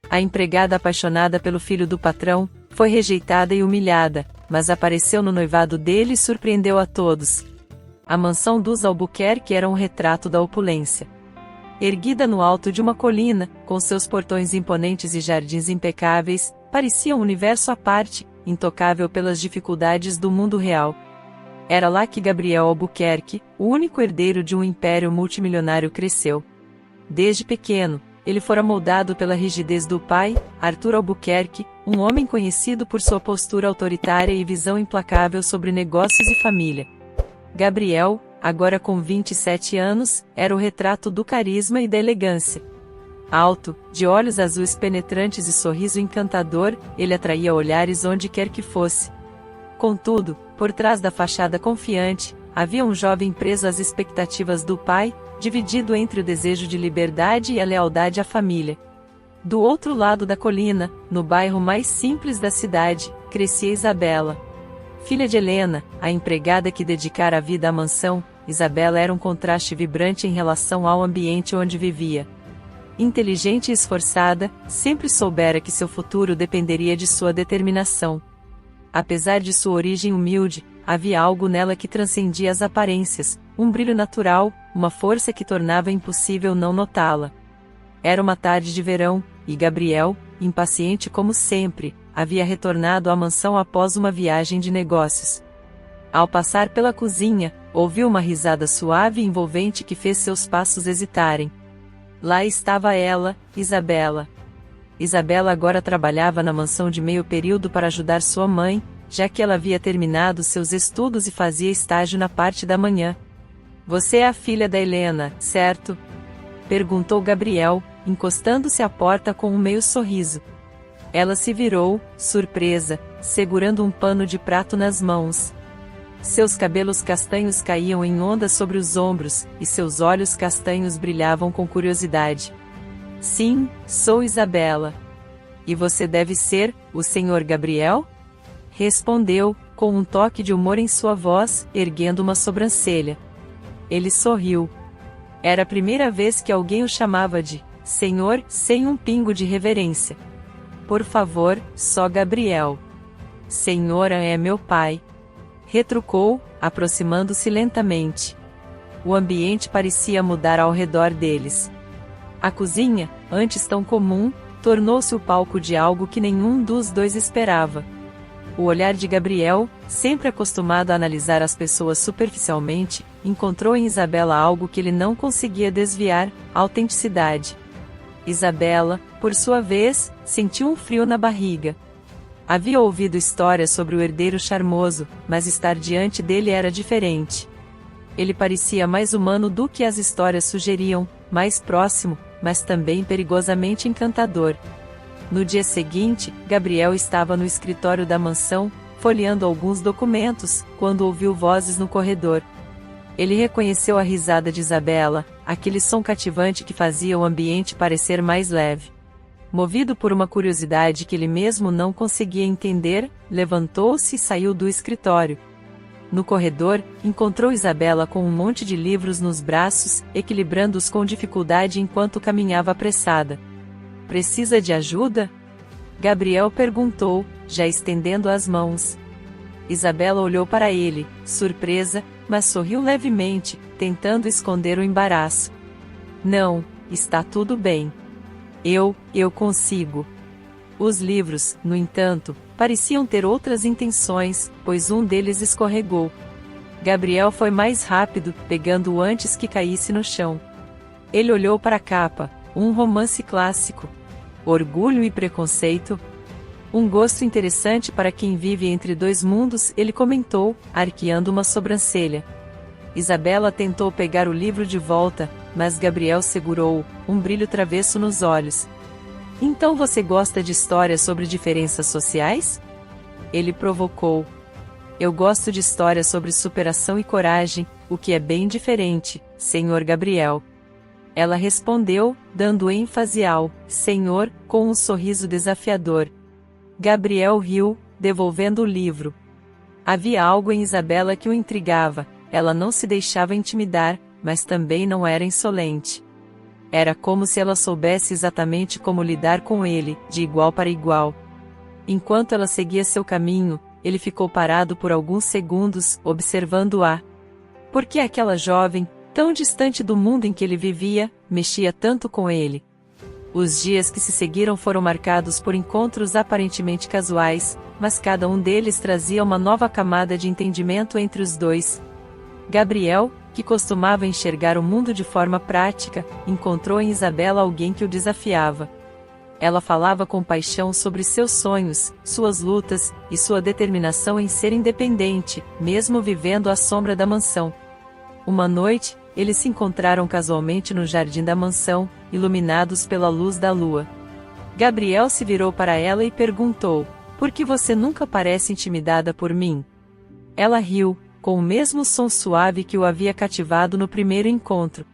A empregada apaixonada pelo filho do patrão, foi rejeitada e humilhada, mas apareceu no noivado dele e surpreendeu a todos. A mansão dos Albuquerque era um retrato da opulência. Erguida no alto de uma colina, com seus portões imponentes e jardins impecáveis, parecia um universo à parte, intocável pelas dificuldades do mundo real. Era lá que Gabriel Albuquerque, o único herdeiro de um império multimilionário, cresceu. Desde pequeno, ele fora moldado pela rigidez do pai, Arthur Albuquerque, um homem conhecido por sua postura autoritária e visão implacável sobre negócios e família. Gabriel, agora com 27 anos, era o retrato do carisma e da elegância. Alto, de olhos azuis penetrantes e sorriso encantador, ele atraía olhares onde quer que fosse. Contudo, por trás da fachada confiante, havia um jovem preso às expectativas do pai, dividido entre o desejo de liberdade e a lealdade à família. Do outro lado da colina, no bairro mais simples da cidade, crescia Isabela. Filha de Helena, a empregada que dedicara a vida à mansão, Isabela era um contraste vibrante em relação ao ambiente onde vivia. Inteligente e esforçada, sempre soubera que seu futuro dependeria de sua determinação. Apesar de sua origem humilde, havia algo nela que transcendia as aparências, um brilho natural, uma força que tornava impossível não notá-la. Era uma tarde de verão, e Gabriel, impaciente como sempre, havia retornado à mansão após uma viagem de negócios. Ao passar pela cozinha, ouviu uma risada suave e envolvente que fez seus passos hesitarem. Lá estava ela, Isabela. Isabela agora trabalhava na mansão de meio período para ajudar sua mãe, já que ela havia terminado seus estudos e fazia estágio na parte da manhã. Você é a filha da Helena, certo? Perguntou Gabriel, encostando-se à porta com um meio sorriso. Ela se virou, surpresa, segurando um pano de prato nas mãos. Seus cabelos castanhos caíam em ondas sobre os ombros, e seus olhos castanhos brilhavam com curiosidade. Sim, sou Isabela. E você deve ser, o Sr. Gabriel? Respondeu, com um toque de humor em sua voz, erguendo uma sobrancelha. Ele sorriu. Era a primeira vez que alguém o chamava de senhor, sem um pingo de reverência. Por favor, só Gabriel. Senhora é meu pai. Retrucou, aproximando-se lentamente. O ambiente parecia mudar ao redor deles. A cozinha, antes tão comum, tornou-se o palco de algo que nenhum dos dois esperava. O olhar de Gabriel, sempre acostumado a analisar as pessoas superficialmente, encontrou em Isabela algo que ele não conseguia desviar: autenticidade. Isabela, por sua vez, sentiu um frio na barriga. Havia ouvido histórias sobre o herdeiro charmoso, mas estar diante dele era diferente. Ele parecia mais humano do que as histórias sugeriam, mais próximo, mas também perigosamente encantador. No dia seguinte, Gabriel estava no escritório da mansão, folheando alguns documentos, quando ouviu vozes no corredor. Ele reconheceu a risada de Isabela, aquele som cativante que fazia o ambiente parecer mais leve. Movido por uma curiosidade que ele mesmo não conseguia entender, levantou-se e saiu do escritório. No corredor, encontrou Isabela com um monte de livros nos braços, equilibrando-os com dificuldade enquanto caminhava apressada. Precisa de ajuda? Gabriel perguntou, já estendendo as mãos. Isabela olhou para ele, surpresa, mas sorriu levemente, tentando esconder o embaraço. Não, está tudo bem. Eu consigo. Os livros, no entanto, pareciam ter outras intenções, pois um deles escorregou. Gabriel foi mais rápido, pegando-o antes que caísse no chão. Ele olhou para a capa, um romance clássico. Orgulho e Preconceito. Um gosto interessante para quem vive entre dois mundos, ele comentou, arqueando uma sobrancelha. Isabela tentou pegar o livro de volta, mas Gabriel segurou-o, um brilho travesso nos olhos. Então você gosta de histórias sobre diferenças sociais? Ele provocou. Eu gosto de histórias sobre superação e coragem, o que é bem diferente, Sr. Gabriel. Ela respondeu, dando ênfase ao senhor, com um sorriso desafiador. Gabriel riu, devolvendo o livro. Havia algo em Isabela que o intrigava. Ela não se deixava intimidar, mas também não era insolente. Era como se ela soubesse exatamente como lidar com ele, de igual para igual. Enquanto ela seguia seu caminho, ele ficou parado por alguns segundos, observando-a. Por que aquela jovem, tão distante do mundo em que ele vivia, mexia tanto com ele? Os dias que se seguiram foram marcados por encontros aparentemente casuais, mas cada um deles trazia uma nova camada de entendimento entre os dois. Gabriel, que costumava enxergar o mundo de forma prática, encontrou em Isabela alguém que o desafiava. Ela falava com paixão sobre seus sonhos, suas lutas, e sua determinação em ser independente, mesmo vivendo à sombra da mansão. Uma noite, eles se encontraram casualmente no jardim da mansão, iluminados pela luz da lua. Gabriel se virou para ela e perguntou: "Por que você nunca parece intimidada por mim?" Ela riu, com o mesmo som suave que o havia cativado no primeiro encontro.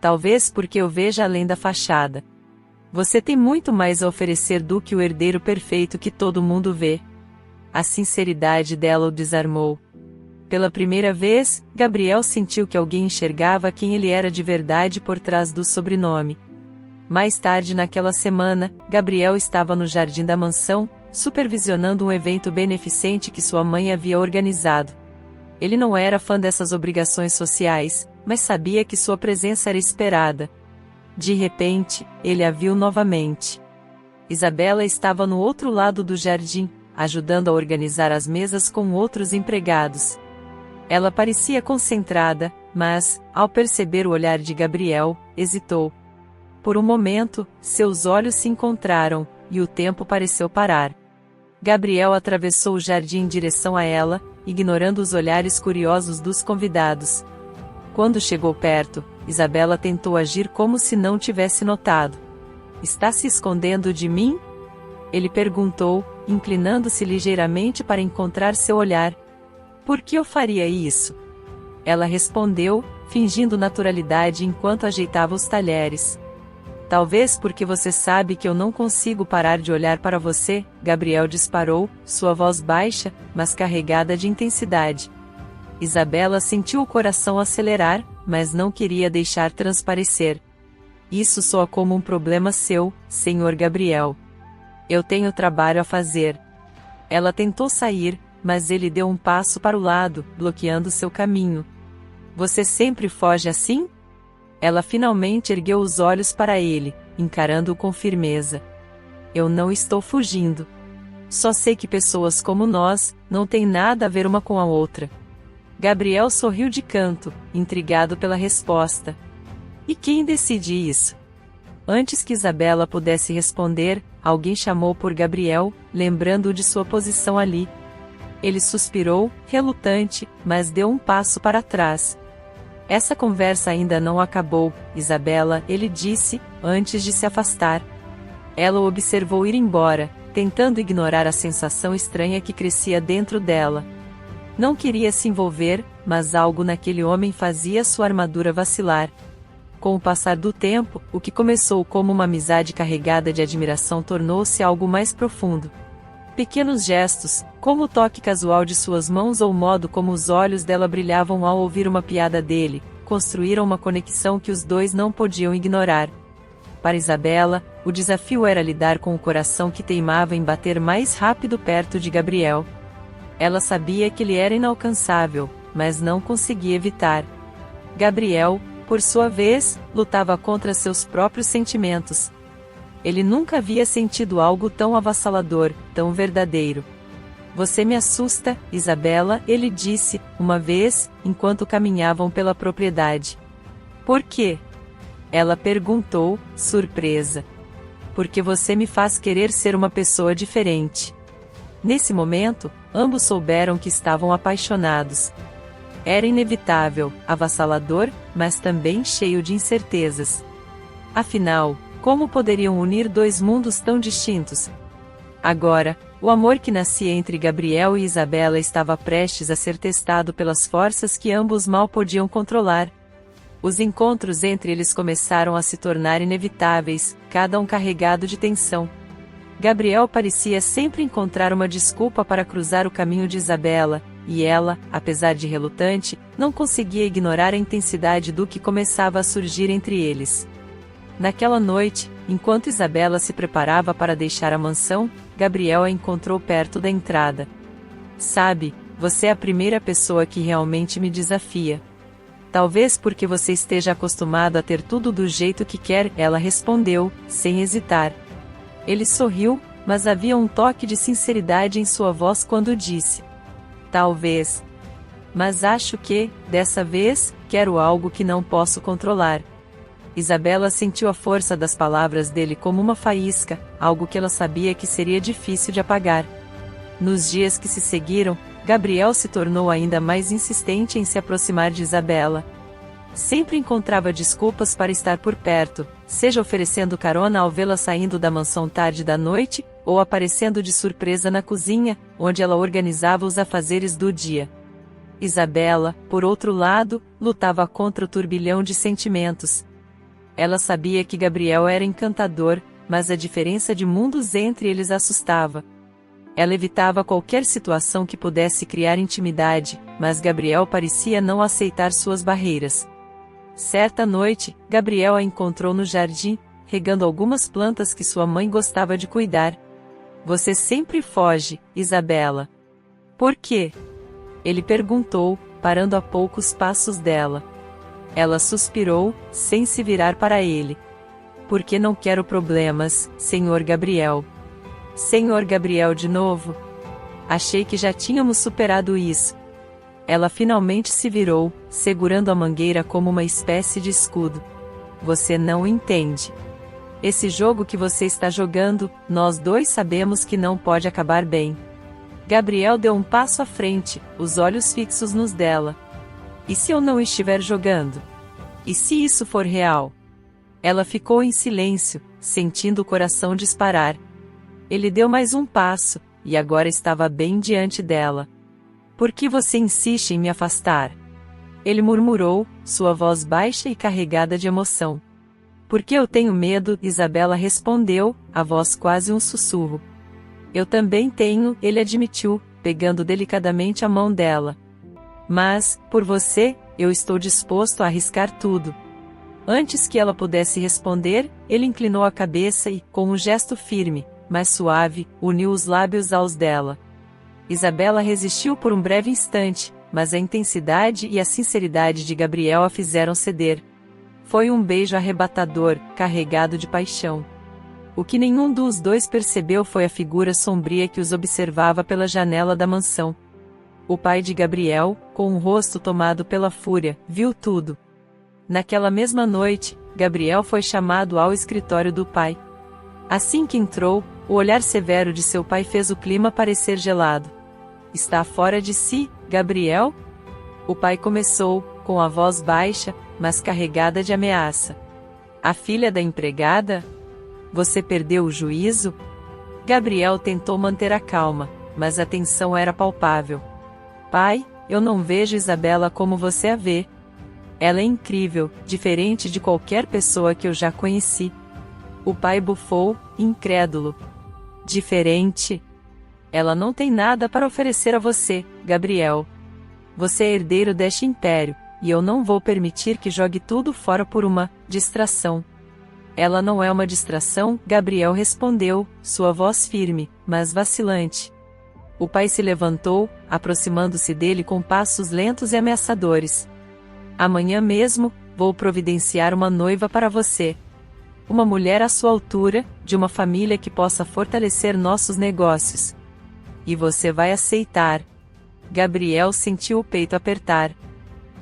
"Talvez porque eu veja além da fachada. Você tem muito mais a oferecer do que o herdeiro perfeito que todo mundo vê." A sinceridade dela o desarmou. Pela primeira vez, Gabriel sentiu que alguém enxergava quem ele era de verdade por trás do sobrenome. Mais tarde naquela semana, Gabriel estava no jardim da mansão, supervisionando um evento beneficente que sua mãe havia organizado. Ele não era fã dessas obrigações sociais, mas sabia que sua presença era esperada. De repente, ele a viu novamente. Isabela estava no outro lado do jardim, ajudando a organizar as mesas com outros empregados. Ela parecia concentrada, mas, ao perceber o olhar de Gabriel, hesitou. Por um momento, seus olhos se encontraram, e o tempo pareceu parar. Gabriel atravessou o jardim em direção a ela, ignorando os olhares curiosos dos convidados. Quando chegou perto, Isabela tentou agir como se não tivesse notado. "Está se escondendo de mim?" ele perguntou, inclinando-se ligeiramente para encontrar seu olhar. "Por que eu faria isso?" Ela respondeu, fingindo naturalidade enquanto ajeitava os talheres. "Talvez porque você sabe que eu não consigo parar de olhar para você", Gabriel disparou, sua voz baixa, mas carregada de intensidade. Isabela sentiu o coração acelerar, mas não queria deixar transparecer. "Isso soa como um problema seu, Senhor Gabriel. Eu tenho trabalho a fazer." Ela tentou sair, mas ele deu um passo para o lado, bloqueando seu caminho. "Você sempre foge assim?" Ela finalmente ergueu os olhos para ele, encarando-o com firmeza. "Eu não estou fugindo. Só sei que pessoas como nós, não têm nada a ver uma com a outra." Gabriel sorriu de canto, intrigado pela resposta. "E quem decide isso?" Antes que Isabela pudesse responder, alguém chamou por Gabriel, lembrando-o de sua posição ali. Ele suspirou, relutante, mas deu um passo para trás. "Essa conversa ainda não acabou, Isabela", ele disse, antes de se afastar. Ela o observou ir embora, tentando ignorar a sensação estranha que crescia dentro dela. Não queria se envolver, mas algo naquele homem fazia sua armadura vacilar. Com o passar do tempo, o que começou como uma amizade carregada de admiração tornou-se algo mais profundo. Pequenos gestos, como o toque casual de suas mãos ou o modo como os olhos dela brilhavam ao ouvir uma piada dele, construíram uma conexão que os dois não podiam ignorar. Para Isabela, o desafio era lidar com o coração que teimava em bater mais rápido perto de Gabriel. Ela sabia que ele era inalcançável, mas não conseguia evitar. Gabriel, por sua vez, lutava contra seus próprios sentimentos. Ele nunca havia sentido algo tão avassalador, tão verdadeiro. "Você me assusta, Isabela", ele disse, uma vez, enquanto caminhavam pela propriedade. "Por quê?" ela perguntou, surpresa. "Porque você me faz querer ser uma pessoa diferente." Nesse momento, ambos souberam que estavam apaixonados. Era inevitável, avassalador, mas também cheio de incertezas. Afinal, como poderiam unir dois mundos tão distintos? Agora, o amor que nascia entre Gabriel e Isabela estava prestes a ser testado pelas forças que ambos mal podiam controlar. Os encontros entre eles começaram a se tornar inevitáveis, cada um carregado de tensão. Gabriel parecia sempre encontrar uma desculpa para cruzar o caminho de Isabela, e ela, apesar de relutante, não conseguia ignorar a intensidade do que começava a surgir entre eles. Naquela noite, enquanto Isabela se preparava para deixar a mansão, Gabriel a encontrou perto da entrada. Sabe, você é a primeira pessoa que realmente me desafia. Talvez porque você esteja acostumado a ter tudo do jeito que quer, ela respondeu, sem hesitar. Ele sorriu, mas havia um toque de sinceridade em sua voz quando disse: talvez. Mas acho que, dessa vez, quero algo que não posso controlar. Isabela sentiu a força das palavras dele como uma faísca, algo que ela sabia que seria difícil de apagar. Nos dias que se seguiram, Gabriel se tornou ainda mais insistente em se aproximar de Isabela. Sempre encontrava desculpas para estar por perto, seja oferecendo carona ao vê-la saindo da mansão tarde da noite, ou aparecendo de surpresa na cozinha, onde ela organizava os afazeres do dia. Isabela, por outro lado, lutava contra o turbilhão de sentimentos. Ela sabia que Gabriel era encantador, mas a diferença de mundos entre eles assustava. Ela evitava qualquer situação que pudesse criar intimidade, mas Gabriel parecia não aceitar suas barreiras. Certa noite, Gabriel a encontrou no jardim, regando algumas plantas que sua mãe gostava de cuidar. Você sempre foge, Isabela. Por quê? Ele perguntou, parando a poucos passos dela. Ela suspirou, sem se virar para ele. Porque não quero problemas, Senhor Gabriel. Senhor Gabriel de novo? Achei que já tínhamos superado isso. Ela finalmente se virou, segurando a mangueira como uma espécie de escudo. Você não entende. Esse jogo que você está jogando, nós dois sabemos que não pode acabar bem. Gabriel deu um passo à frente, os olhos fixos nos dela. E se eu não estiver jogando? E se isso for real? Ela ficou em silêncio, sentindo o coração disparar. Ele deu mais um passo, e agora estava bem diante dela. Por que você insiste em me afastar? Ele murmurou, sua voz baixa e carregada de emoção. Porque eu tenho medo, Isabela respondeu, a voz quase um sussurro. Eu também tenho, ele admitiu, pegando delicadamente a mão dela. Mas, por você, eu estou disposto a arriscar tudo. Antes que ela pudesse responder, ele inclinou a cabeça e, com um gesto firme, mas suave, uniu os lábios aos dela. Isabela resistiu por um breve instante, mas a intensidade e a sinceridade de Gabriel a fizeram ceder. Foi um beijo arrebatador, carregado de paixão. O que nenhum dos dois percebeu foi a figura sombria que os observava pela janela da mansão. O pai de Gabriel, com o rosto tomado pela fúria, viu tudo. Naquela mesma noite, Gabriel foi chamado ao escritório do pai. Assim que entrou, o olhar severo de seu pai fez o clima parecer gelado. Está fora de si, Gabriel? O pai começou, com a voz baixa, mas carregada de ameaça. A filha da empregada? Você perdeu o juízo? Gabriel tentou manter a calma, mas a tensão era palpável. Pai, eu não vejo Isabela como você a vê. Ela é incrível, diferente de qualquer pessoa que eu já conheci. O pai bufou, incrédulo. Diferente? Ela não tem nada para oferecer a você, Gabriel. Você é herdeiro deste império, e eu não vou permitir que jogue tudo fora por uma distração. Ela não é uma distração, Gabriel respondeu, sua voz firme, mas vacilante. O pai se levantou, aproximando-se dele com passos lentos e ameaçadores. Amanhã mesmo, vou providenciar uma noiva para você. Uma mulher à sua altura, de uma família que possa fortalecer nossos negócios. E você vai aceitar. Gabriel sentiu o peito apertar.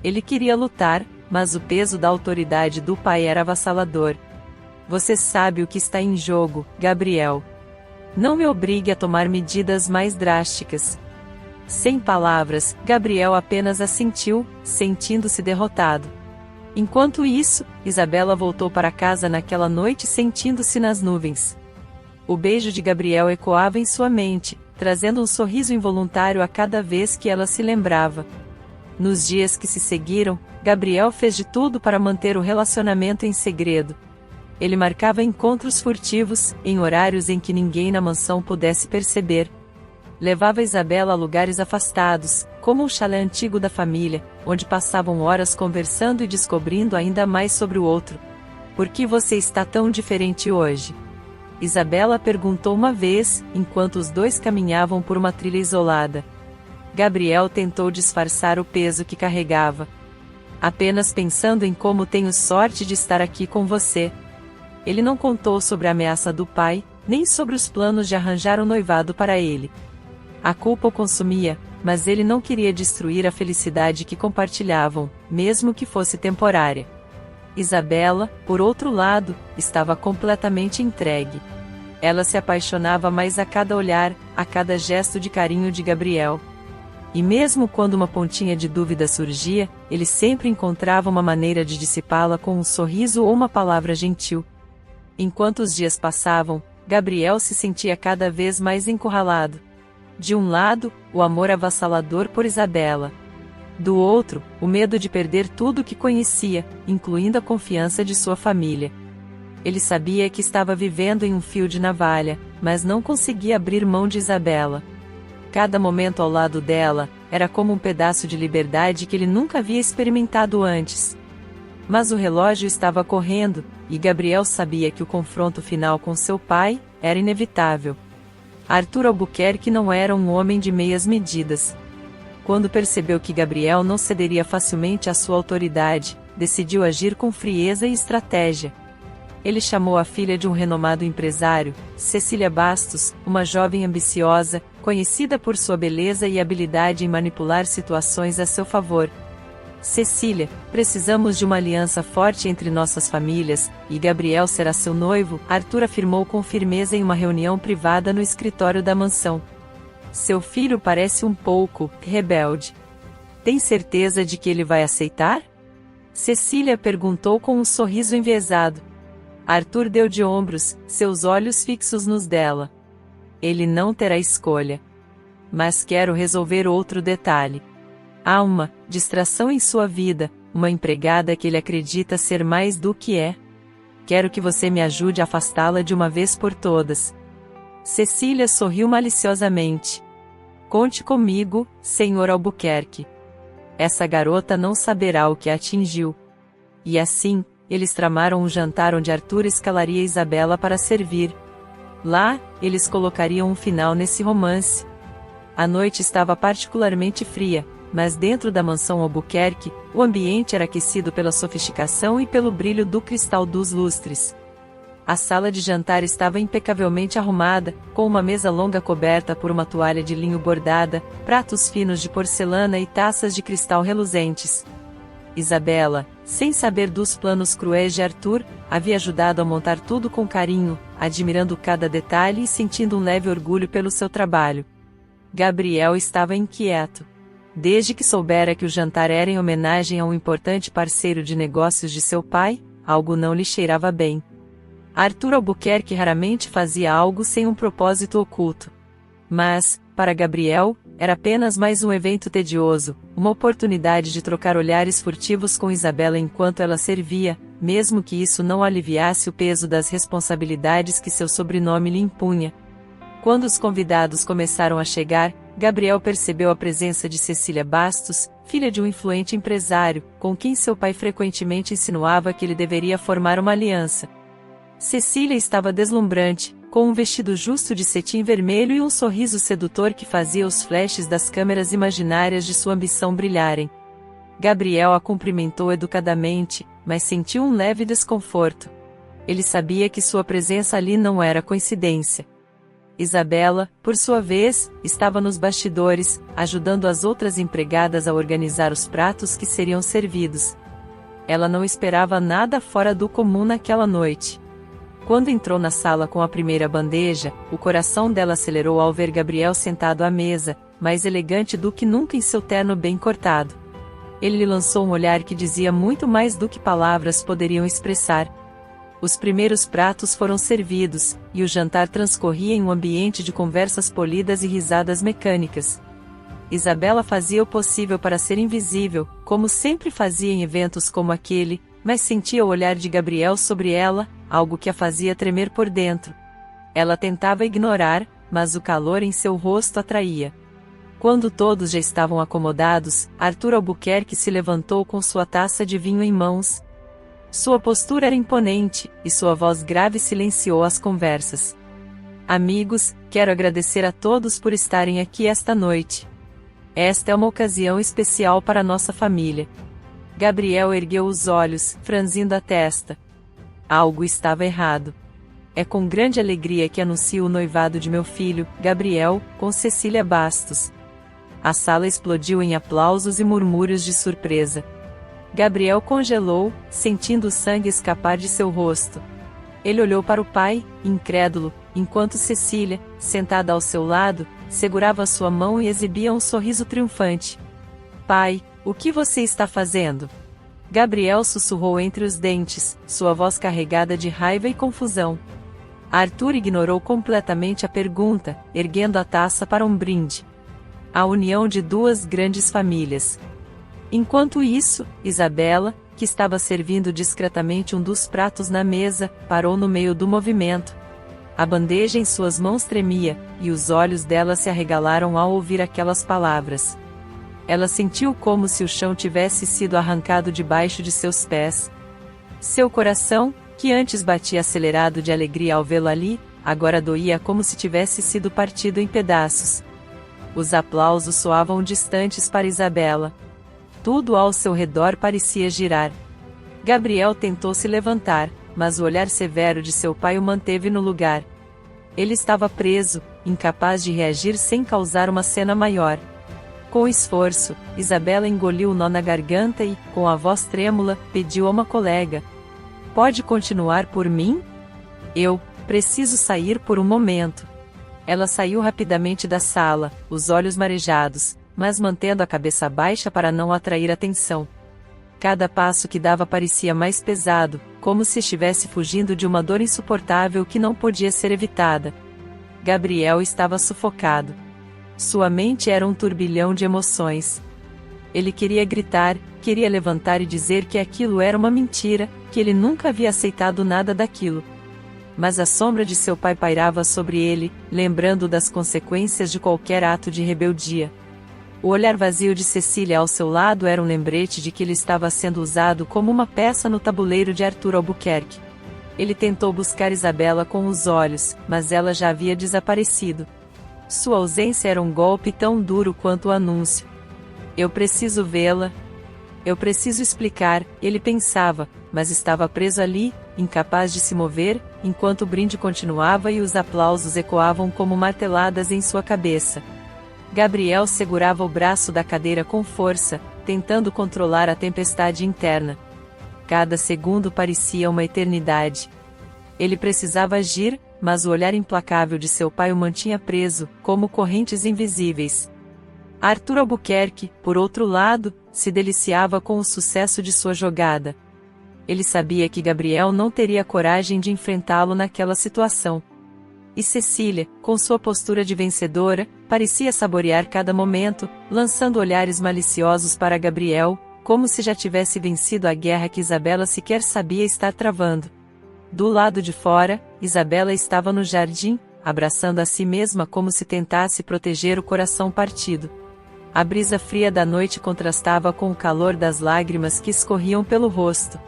Ele queria lutar, mas o peso da autoridade do pai era avassalador. Você sabe o que está em jogo, Gabriel. Não me obrigue a tomar medidas mais drásticas. Sem palavras, Gabriel apenas assentiu, sentindo-se derrotado. Enquanto isso, Isabela voltou para casa naquela noite sentindo-se nas nuvens. O beijo de Gabriel ecoava em sua mente, trazendo um sorriso involuntário a cada vez que ela se lembrava. Nos dias que se seguiram, Gabriel fez de tudo para manter o relacionamento em segredo. Ele marcava encontros furtivos, em horários em que ninguém na mansão pudesse perceber. Levava Isabela a lugares afastados, como um chalé antigo da família, onde passavam horas conversando e descobrindo ainda mais sobre o outro. Por que você está tão diferente hoje? Isabela perguntou uma vez, enquanto os dois caminhavam por uma trilha isolada. Gabriel tentou disfarçar o peso que carregava. Apenas pensando em como tenho sorte de estar aqui com você. Ele não contou sobre a ameaça do pai, nem sobre os planos de arranjar um noivado para ele. A culpa o consumia, mas ele não queria destruir a felicidade que compartilhavam, mesmo que fosse temporária. Isabela, por outro lado, estava completamente entregue. Ela se apaixonava mais a cada olhar, a cada gesto de carinho de Gabriel. E mesmo quando uma pontinha de dúvida surgia, ele sempre encontrava uma maneira de dissipá-la com um sorriso ou uma palavra gentil. Enquanto os dias passavam, Gabriel se sentia cada vez mais encurralado. De um lado, o amor avassalador por Isabela. Do outro, o medo de perder tudo o que conhecia, incluindo a confiança de sua família. Ele sabia que estava vivendo em um fio de navalha, mas não conseguia abrir mão de Isabela. Cada momento ao lado dela era como um pedaço de liberdade que ele nunca havia experimentado antes. Mas o relógio estava correndo, e Gabriel sabia que o confronto final com seu pai era inevitável. Arthur Albuquerque não era um homem de meias medidas. Quando percebeu que Gabriel não cederia facilmente à sua autoridade, decidiu agir com frieza e estratégia. Ele chamou a filha de um renomado empresário, Cecília Bastos, uma jovem ambiciosa, conhecida por sua beleza e habilidade em manipular situações a seu favor. Cecília, precisamos de uma aliança forte entre nossas famílias, e Gabriel será seu noivo, Arthur afirmou com firmeza em uma reunião privada no escritório da mansão. Seu filho parece um pouco rebelde. Tem certeza de que ele vai aceitar? Cecília perguntou com um sorriso enviesado. Arthur deu de ombros, seus olhos fixos nos dela. Ele não terá escolha. Mas quero resolver outro detalhe. Há uma distração em sua vida, uma empregada que ele acredita ser mais do que é. Quero que você me ajude a afastá-la de uma vez por todas. Cecília sorriu maliciosamente. Conte comigo, Sr. Albuquerque. Essa garota não saberá o que a atingiu. E assim, eles tramaram um jantar onde Arthur escalaria Isabela para servir. Lá, eles colocariam um final nesse romance. A noite estava particularmente fria, mas dentro da mansão Albuquerque, o ambiente era aquecido pela sofisticação e pelo brilho do cristal dos lustres. A sala de jantar estava impecavelmente arrumada, com uma mesa longa coberta por uma toalha de linho bordada, pratos finos de porcelana e taças de cristal reluzentes. Isabela, sem saber dos planos cruéis de Arthur, havia ajudado a montar tudo com carinho, admirando cada detalhe e sentindo um leve orgulho pelo seu trabalho. Gabriel estava inquieto. Desde que soubera que o jantar era em homenagem a um importante parceiro de negócios de seu pai, algo não lhe cheirava bem. Arthur Albuquerque raramente fazia algo sem um propósito oculto. Mas, para Gabriel, era apenas mais um evento tedioso, uma oportunidade de trocar olhares furtivos com Isabela enquanto ela servia, mesmo que isso não aliviasse o peso das responsabilidades que seu sobrenome lhe impunha. Quando os convidados começaram a chegar, Gabriel percebeu a presença de Cecília Bastos, filha de um influente empresário, com quem seu pai frequentemente insinuava que ele deveria formar uma aliança. Cecília estava deslumbrante, com um vestido justo de cetim vermelho e um sorriso sedutor que fazia os flashes das câmeras imaginárias de sua ambição brilharem. Gabriel a cumprimentou educadamente, mas sentiu um leve desconforto. Ele sabia que sua presença ali não era coincidência. Isabela, por sua vez, estava nos bastidores, ajudando as outras empregadas a organizar os pratos que seriam servidos. Ela não esperava nada fora do comum naquela noite. Quando entrou na sala com a primeira bandeja, o coração dela acelerou ao ver Gabriel sentado à mesa, mais elegante do que nunca em seu terno bem cortado. Ele lhe lançou um olhar que dizia muito mais do que palavras poderiam expressar. Os primeiros pratos foram servidos, e o jantar transcorria em um ambiente de conversas polidas e risadas mecânicas. Isabela fazia o possível para ser invisível, como sempre fazia em eventos como aquele, mas sentia o olhar de Gabriel sobre ela, algo que a fazia tremer por dentro. Ela tentava ignorar, mas o calor em seu rosto atraía. Quando todos já estavam acomodados, Arthur Albuquerque se levantou com sua taça de vinho em mãos. Sua postura era imponente, e sua voz grave silenciou as conversas. Amigos, quero agradecer a todos por estarem aqui esta noite. Esta é uma ocasião especial para nossa família. Gabriel ergueu os olhos, franzindo a testa. Algo estava errado. É com grande alegria que anuncio o noivado de meu filho, Gabriel, com Cecília Bastos. A sala explodiu em aplausos e murmúrios de surpresa. Gabriel congelou, sentindo o sangue escapar de seu rosto. Ele olhou para o pai, incrédulo, enquanto Cecília, sentada ao seu lado, segurava sua mão e exibia um sorriso triunfante. Pai, o que você está fazendo? Gabriel sussurrou entre os dentes, sua voz carregada de raiva e confusão. Arthur ignorou completamente a pergunta, erguendo a taça para um brinde. A união de duas grandes famílias. Enquanto isso, Isabela, que estava servindo discretamente um dos pratos na mesa, parou no meio do movimento. A bandeja em suas mãos tremia, e os olhos dela se arregalaram ao ouvir aquelas palavras. Ela sentiu como se o chão tivesse sido arrancado debaixo de seus pés. Seu coração, que antes batia acelerado de alegria ao vê-lo ali, agora doía como se tivesse sido partido em pedaços. Os aplausos soavam distantes para Isabela. Tudo ao seu redor parecia girar. Gabriel tentou se levantar, mas o olhar severo de seu pai o manteve no lugar. Ele estava preso, incapaz de reagir sem causar uma cena maior. Com esforço, Isabela engoliu o nó na garganta e, com a voz trêmula, pediu a uma colega. Pode continuar por mim? Eu preciso sair por um momento. Ela saiu rapidamente da sala, os olhos marejados, mas mantendo a cabeça baixa para não atrair atenção. Cada passo que dava parecia mais pesado, como se estivesse fugindo de uma dor insuportável que não podia ser evitada. Gabriel estava sufocado. Sua mente era um turbilhão de emoções. Ele queria gritar, queria levantar e dizer que aquilo era uma mentira, que ele nunca havia aceitado nada daquilo. Mas a sombra de seu pai pairava sobre ele, lembrando das consequências de qualquer ato de rebeldia. O olhar vazio de Cecília ao seu lado era um lembrete de que ele estava sendo usado como uma peça no tabuleiro de Arthur Albuquerque. Ele tentou buscar Isabela com os olhos, mas ela já havia desaparecido. Sua ausência era um golpe tão duro quanto o anúncio. Eu preciso vê-la. Eu preciso explicar, ele pensava, mas estava preso ali, incapaz de se mover, enquanto o brinde continuava e os aplausos ecoavam como marteladas em sua cabeça. Gabriel segurava o braço da cadeira com força, tentando controlar a tempestade interna. Cada segundo parecia uma eternidade. Ele precisava agir, mas o olhar implacável de seu pai o mantinha preso, como correntes invisíveis. Arthur Albuquerque, por outro lado, se deliciava com o sucesso de sua jogada. Ele sabia que Gabriel não teria coragem de enfrentá-lo naquela situação. E Cecília, com sua postura de vencedora, parecia saborear cada momento, lançando olhares maliciosos para Gabriel, como se já tivesse vencido a guerra que Isabela sequer sabia estar travando. Do lado de fora, Isabela estava no jardim, abraçando a si mesma como se tentasse proteger o coração partido. A brisa fria da noite contrastava com o calor das lágrimas que escorriam pelo rosto.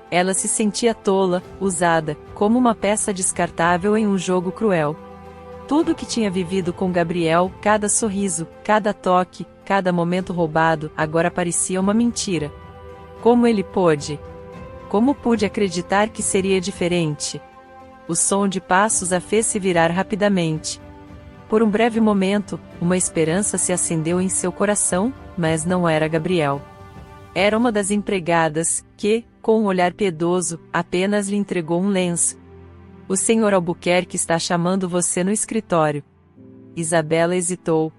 Ela se sentia tola, usada, como uma peça descartável em um jogo cruel. Tudo o que tinha vivido com Gabriel, cada sorriso, cada toque, cada momento roubado, agora parecia uma mentira. Como ele pôde? Como pude acreditar que seria diferente? O som de passos a fez se virar rapidamente. Por um breve momento, uma esperança se acendeu em seu coração, mas não era Gabriel. Era uma das empregadas, que, com um olhar piedoso, apenas lhe entregou um lenço. O Sr. Albuquerque está chamando você no escritório. Isabela hesitou.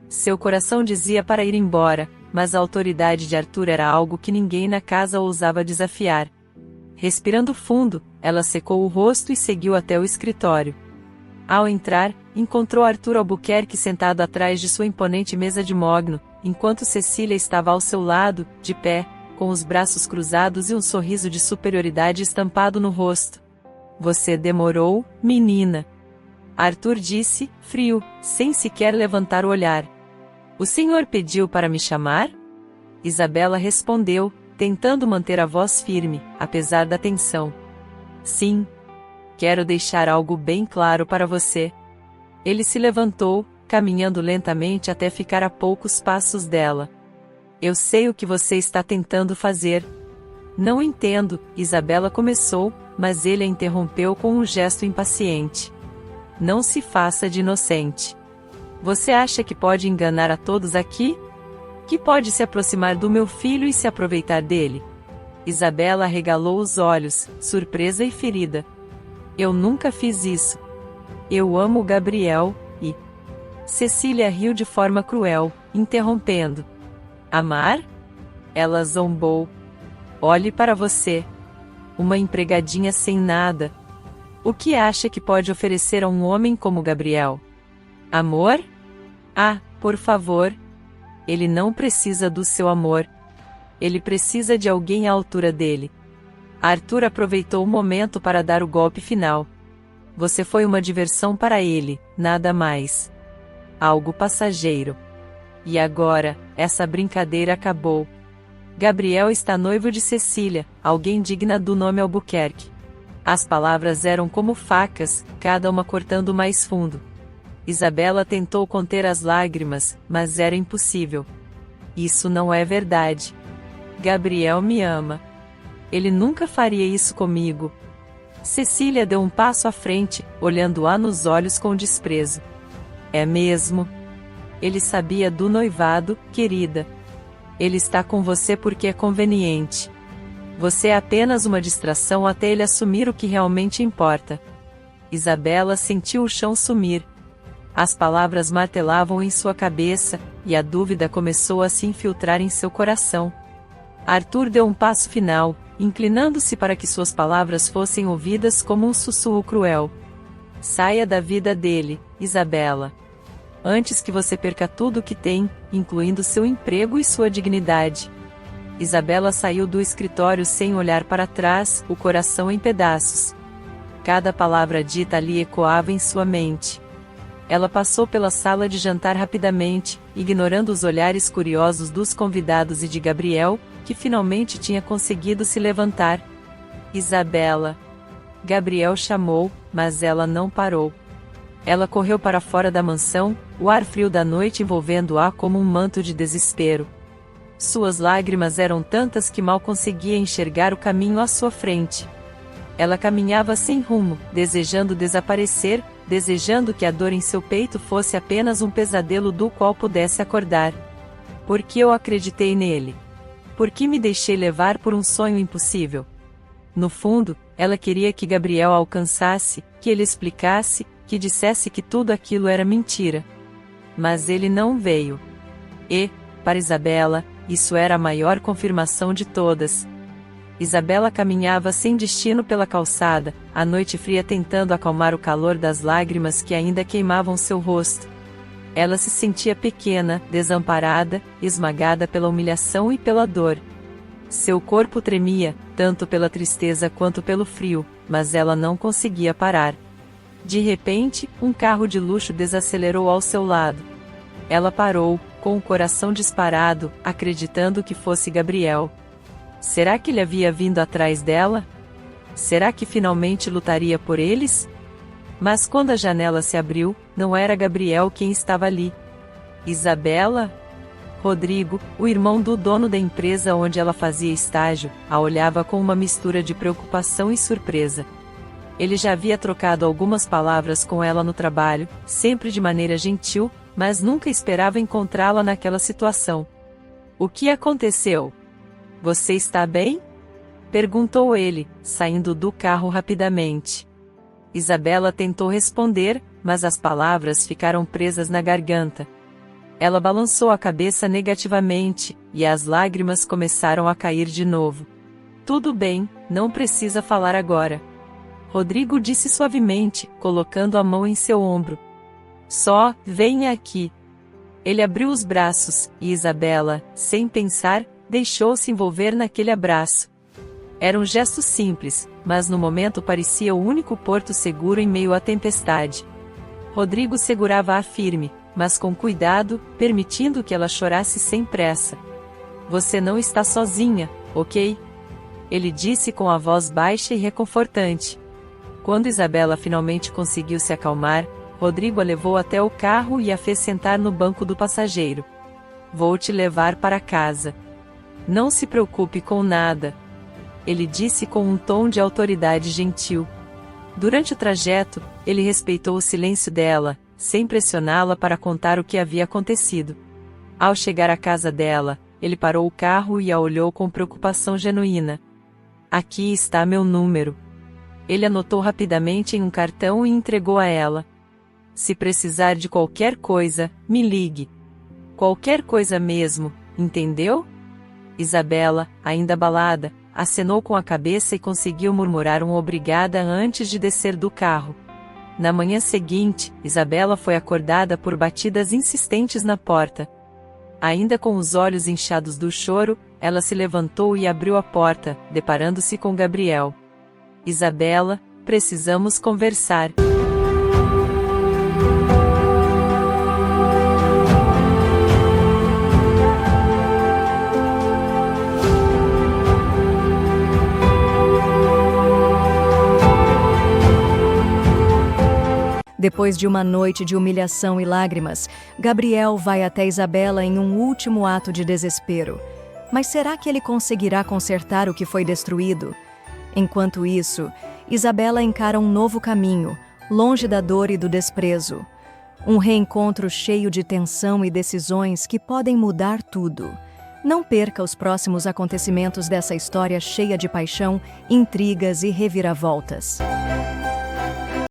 Seu coração dizia para ir embora, mas a autoridade de Arthur era algo que ninguém na casa ousava desafiar. Respirando fundo, ela secou o rosto e seguiu até o escritório. Ao entrar, encontrou Arthur Albuquerque sentado atrás de sua imponente mesa de mogno, enquanto Cecília estava ao seu lado, de pé, com os braços cruzados e um sorriso de superioridade estampado no rosto. Você demorou, menina. Arthur disse, frio, sem sequer levantar o olhar. O senhor pediu para me chamar? Isabela respondeu, tentando manter a voz firme, apesar da tensão. Sim. Quero deixar algo bem claro para você. Ele se levantou, caminhando lentamente até ficar a poucos passos dela. Eu sei o que você está tentando fazer. Não entendo, Isabela começou, mas ele a interrompeu com um gesto impaciente. Não se faça de inocente. Você acha que pode enganar a todos aqui? Que pode se aproximar do meu filho e se aproveitar dele? Isabela arregalou os olhos, surpresa e ferida. Eu nunca fiz isso. Eu amo Gabriel, e... Cecília riu de forma cruel, interrompendo. Amar? Ela zombou. Olhe para você. Uma empregadinha sem nada. O que acha que pode oferecer a um homem como Gabriel? Amor? Ah, por favor. Ele não precisa do seu amor. Ele precisa de alguém à altura dele. Arthur aproveitou o momento para dar o golpe final. Você foi uma diversão para ele, nada mais. Algo passageiro. E agora, essa brincadeira acabou. Gabriel está noivo de Cecília, alguém digna do nome Albuquerque. As palavras eram como facas, cada uma cortando mais fundo. Isabela tentou conter as lágrimas, mas era impossível. Isso não é verdade. Gabriel me ama. Ele nunca faria isso comigo. Cecília deu um passo à frente, olhando-a nos olhos com desprezo. É mesmo? Ele sabia do noivado, querida. Ele está com você porque é conveniente. Você é apenas uma distração até ele assumir o que realmente importa. Isabela sentiu o chão sumir. As palavras martelavam em sua cabeça, e a dúvida começou a se infiltrar em seu coração. Arthur deu um passo final, inclinando-se para que suas palavras fossem ouvidas como um sussurro cruel. Saia da vida dele, Isabela. Antes que você perca tudo o que tem, incluindo seu emprego e sua dignidade. Isabela saiu do escritório sem olhar para trás, o coração em pedaços. Cada palavra dita ali ecoava em sua mente. Ela passou pela sala de jantar rapidamente, ignorando os olhares curiosos dos convidados e de Gabriel, que finalmente tinha conseguido se levantar. Isabela. Gabriel chamou, mas ela não parou. Ela correu para fora da mansão, o ar frio da noite envolvendo-a como um manto de desespero. Suas lágrimas eram tantas que mal conseguia enxergar o caminho à sua frente. Ela caminhava sem rumo, desejando desaparecer, desejando que a dor em seu peito fosse apenas um pesadelo do qual pudesse acordar. Por que eu acreditei nele? Por que me deixei levar por um sonho impossível? No fundo, ela queria que Gabriel a alcançasse, que ele explicasse, que dissesse que tudo aquilo era mentira. Mas ele não veio. E, para Isabela, isso era a maior confirmação de todas. Isabela caminhava sem destino pela calçada, a noite fria tentando acalmar o calor das lágrimas que ainda queimavam seu rosto. Ela se sentia pequena, desamparada, esmagada pela humilhação e pela dor. Seu corpo tremia, tanto pela tristeza quanto pelo frio, mas ela não conseguia parar. De repente, um carro de luxo desacelerou ao seu lado. Ela parou, com o coração disparado, acreditando que fosse Gabriel. Será que ele havia vindo atrás dela? Será que finalmente lutaria por eles? Mas quando a janela se abriu, não era Gabriel quem estava ali. Isabela? Rodrigo, o irmão do dono da empresa onde ela fazia estágio, a olhava com uma mistura de preocupação e surpresa. Ele já havia trocado algumas palavras com ela no trabalho, sempre de maneira gentil, mas nunca esperava encontrá-la naquela situação. O que aconteceu? Você está bem? Perguntou ele, saindo do carro rapidamente. Isabela tentou responder, mas as palavras ficaram presas na garganta. Ela balançou a cabeça negativamente, e as lágrimas começaram a cair de novo. Tudo bem, não precisa falar agora. Rodrigo disse suavemente, colocando a mão em seu ombro. Só, venha aqui. Ele abriu os braços, e Isabela, sem pensar, deixou-se envolver naquele abraço. Era um gesto simples, mas no momento parecia o único porto seguro em meio à tempestade. Rodrigo segurava-a firme, mas com cuidado, permitindo que ela chorasse sem pressa. Você não está sozinha, ok? Ele disse com a voz baixa e reconfortante. Quando Isabela finalmente conseguiu se acalmar, Rodrigo a levou até o carro e a fez sentar no banco do passageiro. Vou te levar para casa. Não se preocupe com nada. Ele disse com um tom de autoridade gentil. Durante o trajeto, ele respeitou o silêncio dela, sem pressioná-la para contar o que havia acontecido. Ao chegar à casa dela, ele parou o carro e a olhou com preocupação genuína. Aqui está meu número. Ele anotou rapidamente em um cartão e entregou a ela. Se precisar de qualquer coisa, me ligue. Qualquer coisa mesmo, entendeu? Isabela, ainda abalada, acenou com a cabeça e conseguiu murmurar um obrigada antes de descer do carro. Na manhã seguinte, Isabela foi acordada por batidas insistentes na porta. Ainda com os olhos inchados do choro, ela se levantou e abriu a porta, deparando-se com Gabriel. Isabela, precisamos conversar. Depois de uma noite de humilhação e lágrimas, Gabriel vai até Isabela em um último ato de desespero. Mas será que ele conseguirá consertar o que foi destruído? Enquanto isso, Isabela encara um novo caminho, longe da dor e do desprezo. Um reencontro cheio de tensão e decisões que podem mudar tudo. Não perca os próximos acontecimentos dessa história cheia de paixão, intrigas e reviravoltas.